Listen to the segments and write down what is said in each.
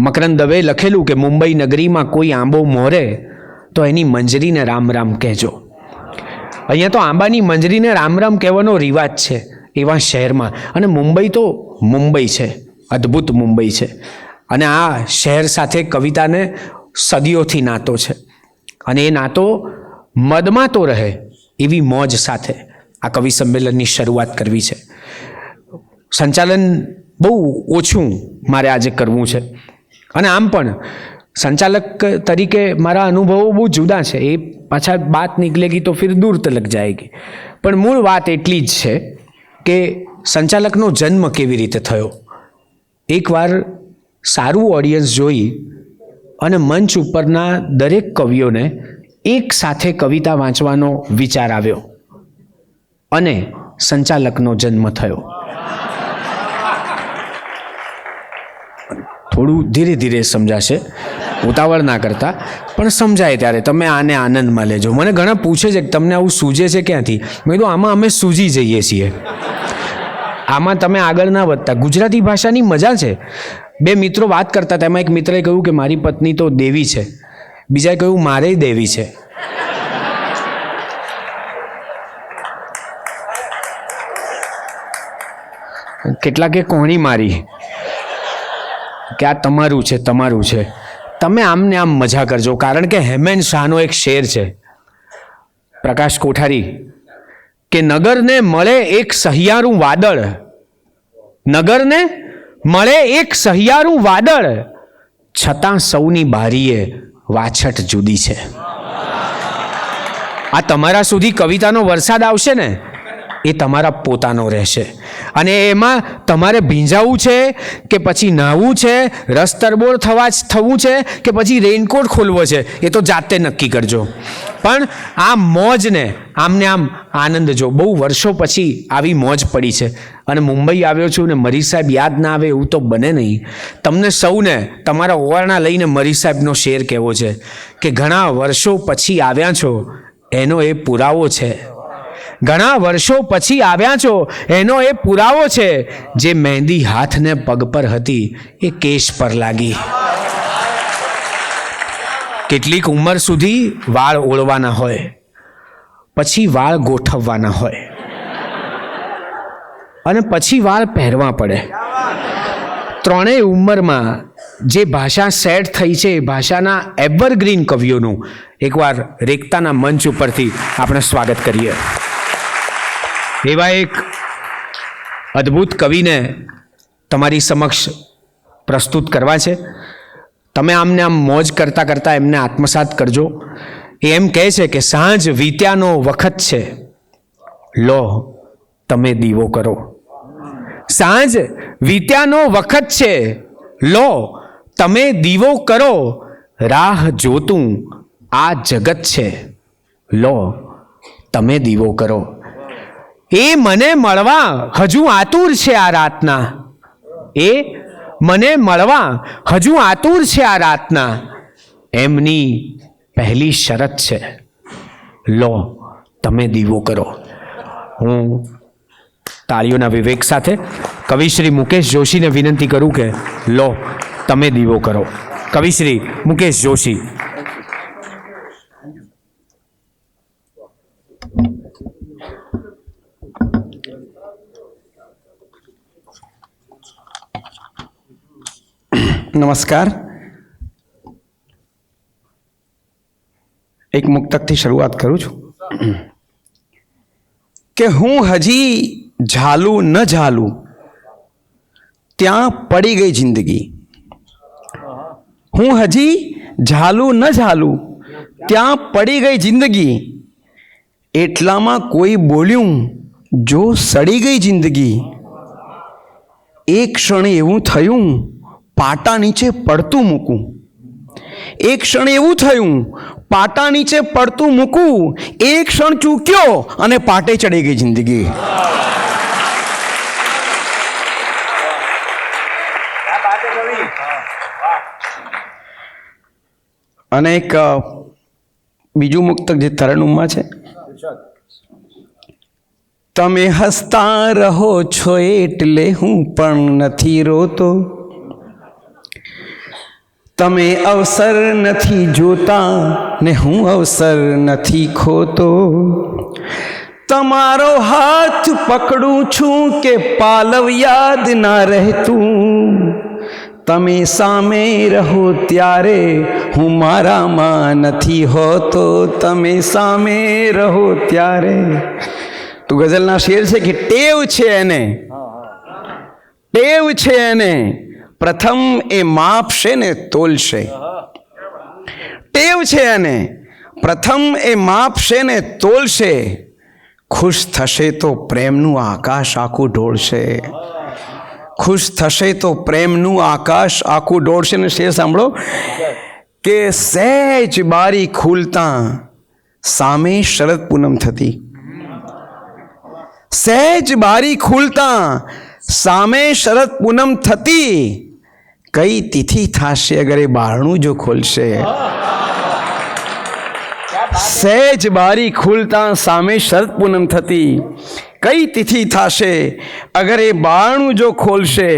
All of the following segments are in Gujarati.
મકરંદ દવે લખેલું કે મુંબઈ નગરીમાં કોઈ આંબો મોરે તો એની મંજરીને રામ રામ કહેજો. અહીંયા તો આંબાની મંજરીને રામ રામ કહેવાનો રિવાજ છે એવા શહેરમાં. અને મુંબઈ તો મુંબઈ છે, અદ્ભુત મુંબઈ છે. અને આ શહેર સાથે કવિતાને સદીઓથી નાતો છે. અને એ નાતો મદમાં તો રહે એવી મોજ સાથે આ કવિ સંમેલનની શરૂઆત કરવી છે. સંચાલન બહુ ઓછું મારે આજે કરવું છે. અને આમ પણ સંચાલક તરીકે મારા અનુભવો બહુ જુદા છે. એ પાછા બાત નિકલેગી તો ફિર દૂર તલક જાયગી. પણ મૂળ વાત એટલી જ છે કે સંચાલકનો જન્મ કેવી રીતે થયો. એકવાર સારું ઓડિયન્સ જોઈ અને મંચ ઉપરના દરેક કવિઓને એક સાથે કવિતા વાંચવાનો વિચાર આવ્યો અને સંચાલકનો જન્મ થયો. થોડું ધીરે ધીરે સમજાશે, ઉતાવળ ના કરતા, પણ સમજાય ત્યારે તમે આને આનંદમાં લેજો. મને ઘણા પૂછે છે કે તમને આવું સૂજે છે ક્યાંથી. મેં કીધું આમાં અમે સૂજી જઈએ છીએ, આમાં તમે આગળ ના વધતા. ગુજરાતી ભાષાની મજા છે. બે મિત્રો વાત કરતા હતા, એમાં એક મિત્રએ કહ્યું કે મારી પત્ની તો દેવી છે, બીજાએ કહ્યું મારે દેવી છે. કેટલાકે કોણી મારી કે આ તમારું છે, તમારું છે. તમે આમને આમ મજા કરજો, કારણ કે હેમેન શાહનો એક શેર છે, પ્રકાશ કોઠારી, કે નગરને મળે એક સહિયારું વાદળ, નગરને મળે એક સહિયારું વાદળ, છતાં સૌની બારીએ વાછટ જુદી છે. આ તમારા સુધી કવિતાનો વરસાદ આવશે ને એ તમારા પોતાનો રહેશે. અને એમાં તમારે ભીંજાવું છે કે પછી નાહવું છે, રસ તરબોળ થવું છે કે પછી રેઇનકોટ ખોલવો છે, એ તો જાતે નક્કી કરજો. પણ આ મોજને આમને આમ આનંદ જો. બહુ વર્ષો પછી આવી મોજ પડી છે. અને મુંબઈ આવ્યો છું ને મરી સાહેબ યાદ ના આવે એવું તો બને નહીં. તમને સૌને તમારા ઓવારણા લઈને મરી સાહેબનો શેર કહેવો છે કે ઘણા વર્ષો પછી આવ્યા છો એનો એ પુરાવો છે. ઘણા વર્ષો પછી આવ્યા છો એનો એ પુરાવો છે. જે મહેંદી હાથને પગ પર હતી એ કેશ પર લાગી. કેટલીક ઉંમર સુધી વાળ ઓળવાના હોય, પછી વાળ ગોઠવવાના હોય, અને પછી વાળ પહેરવા પડે. ત્રણેય ઉંમરમાં જે ભાષા સેટ થઈ છે એ ભાષાના એવરગ્રીન કવિઓનું એકવાર રેખતાના મંચ ઉપરથી આપણે સ્વાગત કરીએ. એવા એક અદ્ભુત કવિને તમારી સમક્ષ પ્રસ્તુત કરવા છે. તમે આમને આમ મોજ કરતાં કરતાં એમને આત્મસાત કરજો. એ એમ કહે છે કે સાંજ વીત્યાનો વખત છે, લો તમે દીવો કરો. સાંજ વીત્યાનો વખત છે, લો તમે દીવો કરો. રાહ જોતું આ જગત છે, લો તમે દીવો કરો. એ મને મળવા હજુ આતુર છે આ રાતના, એ મને મળવા હજુ આતુર છે આ રાતના. એમની પહેલી શરત છે, લો તમે દીવો કરો. હું તાળીઓના વિવેક સાથે કવિ શ્રી મુકેશ જોશીને વિનંતી કરું કે લો તમે દીવો કરો. કવિ શ્રી મુકેશ જોશી. નમસ્કાર. એક મુક્તકથી શરૂઆત કરું છું કે હું હજી ઝાલું ન ઝાલું ત્યાં પડી ગઈ જિંદગી. હું હજી ઝાલું ન ઝાલું ત્યાં પડી ગઈ જિંદગી. એટલામાં કોઈ બોલ્યું જો સડી ગઈ જિંદગી. એક ક્ષણે એવું થયું પાટા નીચે પડતું મૂકું. એક ક્ષણ એવું થયું પાટા નીચે પડતું મૂકું. એક ક્ષણ ચૂક્યો અને પાટે ચડી ગઈ જિંદગી. અને એક બીજું મુક્તક જે તરન્નુમમાં છે, તમે હસતા રહો છો એટલે હું પણ નથી રોતો, તમે અવસર નથી જોતા ને હું અવસર નથી ખોતો, તમારો હાથ પકડું છું કે પાલવ યાદ ના રહેતું, તમે સામે રહો ત્યારે હું મારામાં નથી હોતો, તમે સામે રહો ત્યારે. તો ગઝલના શેર છે કે ટેવ છે એને, ટેવ છે એને, પ્રથમ એ માપશે ને તોલશે. ટેવ છે એને, પ્રથમ એ માપશે ને તોલશે, ખુશ થશે તો પ્રેમનું આકાશ આખું ઢોળશે, ખુશ થશે તો પ્રેમનું આકાશ આખું ઢોળશે. ને શેર સાંભળો કે સહેજ બારી ખુલતા સામે શરદ પૂનમ થતી, સહેજ બારી ખુલતા સામે શરદ પૂનમ થતી, કઈ તિથિ થશે અગર એ બારણું જો ખોલશે. સહેજ બારી ખુલતા સામે શરદ પૂનમ થતી, કઈ તિથિ થશે અગર એ બારણું જો ખોલશે.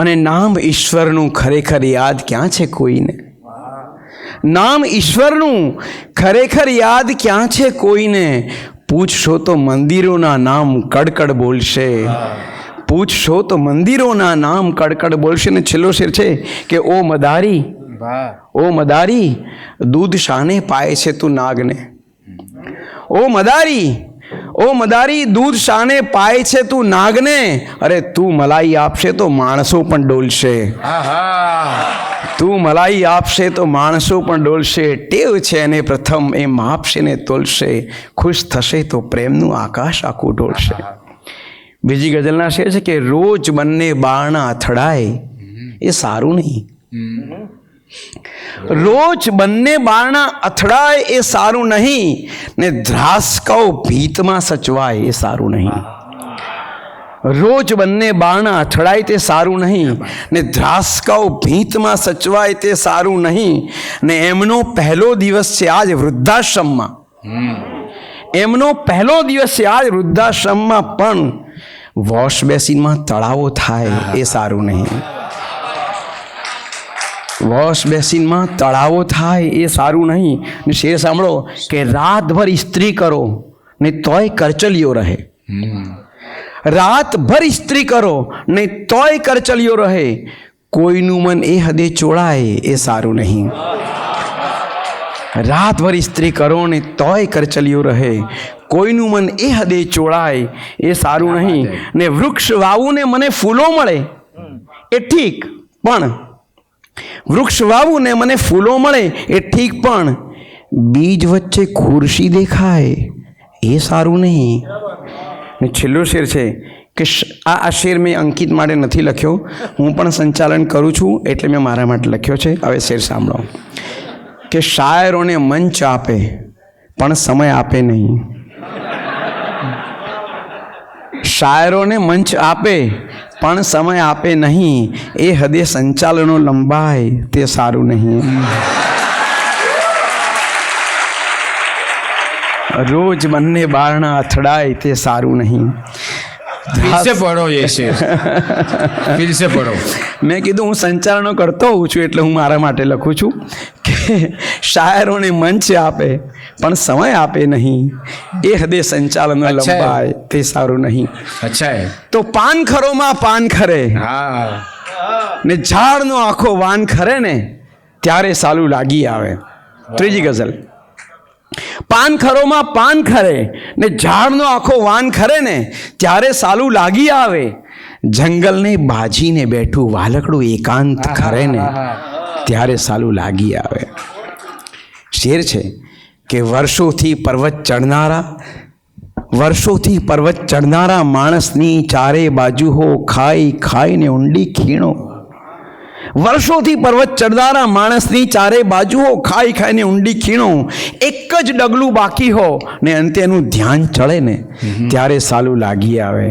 અને નામ ઈશ્વરનું ખરેખર યાદ ક્યાં છે કોઈને, નામ ઈશ્વરનું ખરેખર યાદ ક્યાં છે કોઈને, પૂછશો તો મંદિરોના નામ કડકડ બોલશે, પૂછશો તો મંદિરોના નામ કડકડ બોલશે. ને છેલ્લો શેર છે કે ઓ મદારી, ઓ મદારી દૂધ શાને પાય છે તું નાગને, ઓ મદારી, ઓ મદારી દૂધ શાને પાય છે તું નાગને, અરે તું મલાઈ આપશે તો માણસો પણ ડોલશે, તું મલાઈ આપશે તો માણસો પણ ડોલશે. ટેવ છે એને પ્રથમ એ માપશે ને તોલશે, ખુશ થશે તો પ્રેમનું આકાશ આખું ઢોળશે. બીજી ગઝલના શેર છે કે રોજ બંને બારણા અથડાય એ સારું નહીં, રોજ બંને બારણા અથડાય એ સારું નહીં, ને ધ્રાસકાઓ ભીતમાં સચવાય એ સારું નહીં. રોજ બંને બારણા અથડાય તે સારું નહીં, ને ધ્રાસકાઓ ભીતમાં સચવાય તે સારું નહીં. ને એમનો પહેલો દિવસ છે આજ વૃદ્ધાશ્રમમાં, એમનો પહેલો દિવસ છે આજ વૃદ્ધાશ્રમમાં, પણ વોશ બેસિનમાં તળાવો થાય એ સારું નહીં, વોશ બેસિનમાં તળાવો થાય એ સારું નહીં. ને શેર સાંભળો કે રાતભર ઇસ્ત્રી કરો ને તોય કરચલીઓ રહે, રાતભર ઇસ્ત્રી કરો ને તોય કરચલીઓ રહે, કોઈનું મન એ હદે ચોળાય એ સારું નહીં. રાતભર ઇસ્ત્રી કરો ને તોય કરચલીઓ રહે, કોઈનું મન એ હદે ચોળાય એ સારું નહીં. ને વૃક્ષ વાવું ને મને ફૂલો મળે એ ઠીક, પણ વૃક્ષ વાવું ને મને ફૂલો મળે એ ઠીક, પણ બીજ વચ્ચે ખુરશી દેખાય એ સારું નહીં. ને છેલ્લો શેર છે કે આ શેર મેં અંકિત માટે નથી લખ્યો, હું પણ સંચાલન કરું છું એટલે મેં મારા માટે લખ્યો છે. હવે શેર સાંભળો કે શાયરોને મંચ આપે પણ સમય આપે નહીં, શાયરોને મંચ આપે પણ સમય આપે નહીં, એ હદે સંચાલનો લંબાય તે સારું નહીં. રોજ બંને બારણા અથડાય તે સારું નહીં. फिर से पढ़ो ये शेर, फिर से पढ़ो. મેં કીધું હું સંચાલનો કરતો હોઉં છું એટલે હું મારા માટે લખું છું કે શાયરોને મંચ આપે પણ સમય આપે નહીં, એ હદે સંચાલનો લંબાય તે સારું નહીં. अच्छा है. તો પાન ખરોમાં પાન ખરે, हाँ, ને ઝાડનો આખો વાન ખરે ને ત્યારે સાલું લાગી આવે. ત્રીજી ગઝલ, પાન ખરોમાં પાન ખરે ને ઝાડનો આખો વાન ખરે ને ત્યારે સાલું લાગી આવે, જંગલને બાજીને બેઠું વાલકડું એકાંત ખરે ને ત્યારે સાલું લાગી આવે. શેર છે કે વર્ષોથી પર્વત ચડનારા માણસની ચારે બાજુ હો ખાઈ ખાઈને ઊંડી ખીણો, વર્ષોથી પર્વત ચડનારા માણસની ચારે બાજુઓ ખાઈ ખાઈને ઊંડી ખીણો, એક જ ડગલું બાકી હો ને અંતે એનું ધ્યાન ચડે ને ત્યારે સાલું લાગી આવે.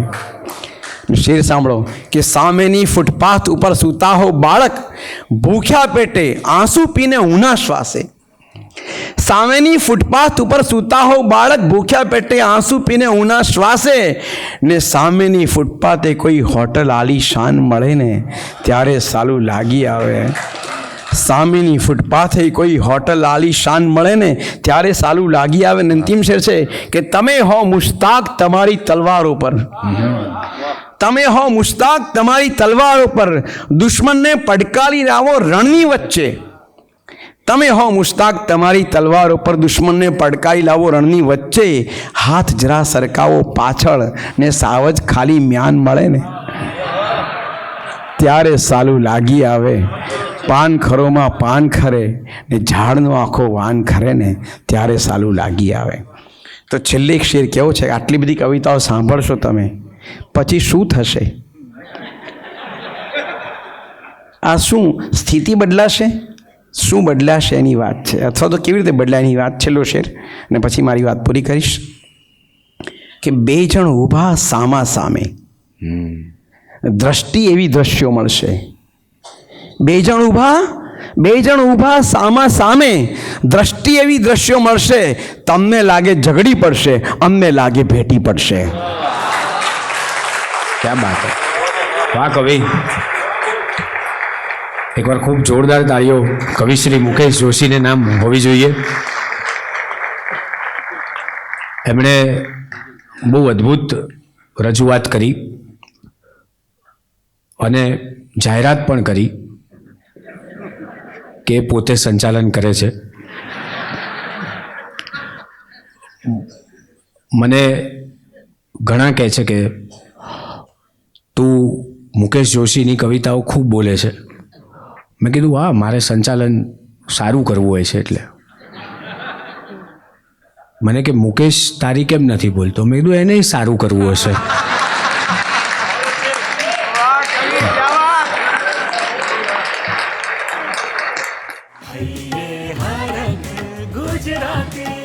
શેર સાંભળો કે સામેની ફૂટપાથ ઉપર સૂતા હો બાળક, ભૂખ્યા પેટે આંસુ પીને ઊના શ્વાસે, સામેની ફૂટપાથ ઉપર સૂતા હો બાળક ભૂખ્યા પેટે આંસુ પીને ઊના શ્વાસે ને સામેની ફૂટપાથે કોઈ હોટલ આલીશાન મળે ને ત્યારે સાલું લાગી આવે. સામેની ફૂટપાથે કોઈ હોટલ આલીશાન મળે ને ત્યારે સાલું લાગી આવે. ને અંતિમ શેર છે કે તમે હો મુશ્તાક તમારી તલવાર ઉપર, તમે હો મુશ્તાક તમારી તલવાર ઉપર, દુશ્મનને પડકારી લાવો રણની વચ્ચે. તમે હો મુશ્તાક તમારી તલવાર ઉપર, દુશ્મનને પડકારી લાવો રણની વચ્ચે. હાથ જરા સરકાવો પાછળ ને સાવજ ખાલી મ્યાન મળે ને ત્યારે સાલું લાગી આવે. પાન ખરોમાં પાન ખરે ને ઝાડનો આખો વાન ખરે ને ત્યારે સાલું લાગી આવે. તો છેલ્લે એક શેર કેવો છે, આટલી બધી કવિતાઓ સાંભળશો તમે પછી શું થશે? આ શું સ્થિતિ બદલાશે? શું બદલાશે એની વાત છે, અથવા તો કેવી રીતે બદલાય એની વાત. છેલ્લો શેર ને પછી મારી વાત પૂરી કરીશ. કે બે જણ ઊભા સામા સામે, દ્રષ્ટિ એવી દ્રશ્યો મળશે. બે જણ ઊભા સામા સામે, દ્રષ્ટિ એવી દ્રશ્યો મળશે. તમને લાગે ઝઘડી પડશે, અમને લાગે ભેટી પડશે. ક્યાં બાત હે, વાહ કવિ. એકવાર ખૂબ જોરદાર તાળીઓ કવિ શ્રી મુકેશ જોશીને નામ હોવી જોઈએ. એમણે બહુ અદ્ભુત રજૂઆત કરી અને જાહેરાત પણ કરી કે પોતે સંચાલન કરે છે. મને ઘણા કહે છે કે તું મુકેશ જોશીની કવિતાઓ ખૂબ બોલે છે. મેં કીધું હા, મારે સંચાલન સારું કરવું હોય છે એટલે. મને કે મુકેશ તારી કેમ નથી બોલતો? મેં કીધું એને સારું કરવું હશે. ગુજરાતી